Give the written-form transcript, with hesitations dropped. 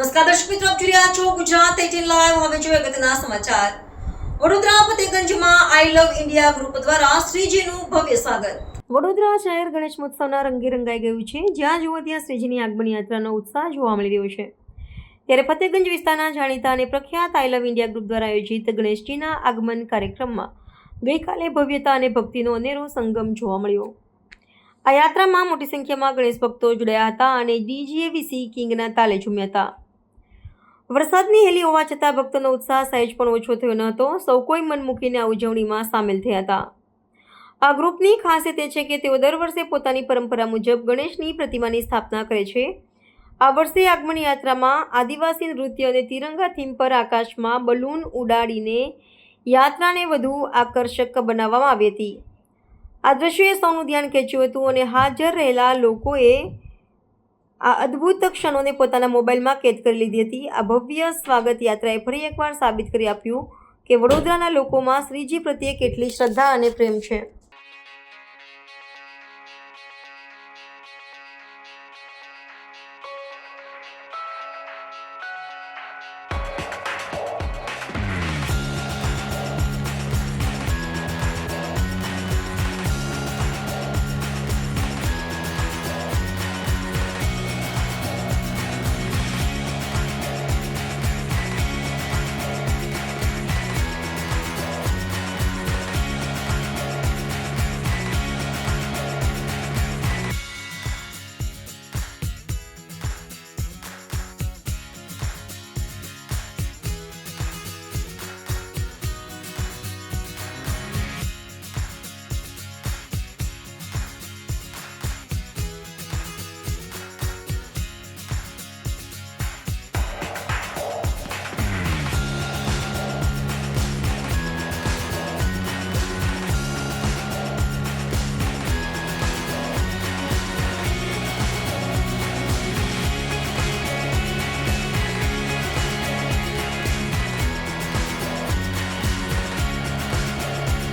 નમસ્કાર દર્શક મિત્રો, આપ જોઈ રહ્યા છો ગુજરાત 18 લાઈવ। હવે જોઈએ અગત્યના સમાચાર। વડોદરા ફતેગંજમાં આઈ લવ ઇન્ડિયા ગ્રુપ દ્વારા શ્રીજીનું ભવ્ય સ્વાગત। વડોદરા શહેર ગણેશ મહોત્સવના રંગે રંગાઈ ગયું છે। જ્યાં જુઓ ત્યાં શ્રીજીની આગમન યાત્રાનો ઉત્સાહ જોવા મળી રહ્યો છે। ત્યારે ફતેગંજ વિસ્તારના જાણીતા અને પ્રખ્યાત આઈ લવ ઇન્ડિયા ગ્રુપ દ્વારા આયોજિત ગણેશજીના આગમન કાર્યક્રમમાં ગઈકાલે ભવ્યતા અને ભક્તિનો અનેરો સંગમ જોવા મળ્યો। આ યાત્રામાં મોટી સંખ્યામાં ગણેશ ભક્તો જોડાયા હતા અને ડીજેવીસી કિંગના તાલે ઝૂમ્યા હતા। વરસાદની હેલી હોવા છતાં ભક્તોનો ઉત્સાહ સહેજ પણ ઓછો થયો ન હતો। સૌ કોઈ મન મૂકીને આ ઉજવણીમાં સામેલ થયા હતા। આ ગ્રુપની ખાસિયત એ છે કે તેઓ દર વર્ષે પોતાની પરંપરા મુજબ ગણેશની પ્રતિમાની સ્થાપના કરે છે। આ વર્ષે આગમન યાત્રામાં આદિવાસી નૃત્ય અને તિરંગા થીમ પર આકાશમાં બલૂન ઉડાડીને યાત્રાને વધુ આકર્ષક બનાવવામાં આવી હતી। આ દ્રશ્યોએ સૌનું ધ્યાન ખેંચ્યું હતું અને હાજર રહેલા લોકોએ આ અદ્ભુત ક્ષણોને પોતાના મોબાઈલમાં કેદ કરી લીધી હતી। આ ભવ્ય સ્વાગત યાત્રાએ ફરી એકવાર સાબિત કરી આપ્યું કે વડોદરાના લોકોમાં શ્રીજી પ્રત્યે કેટલી શ્રદ્ધા અને પ્રેમ છે।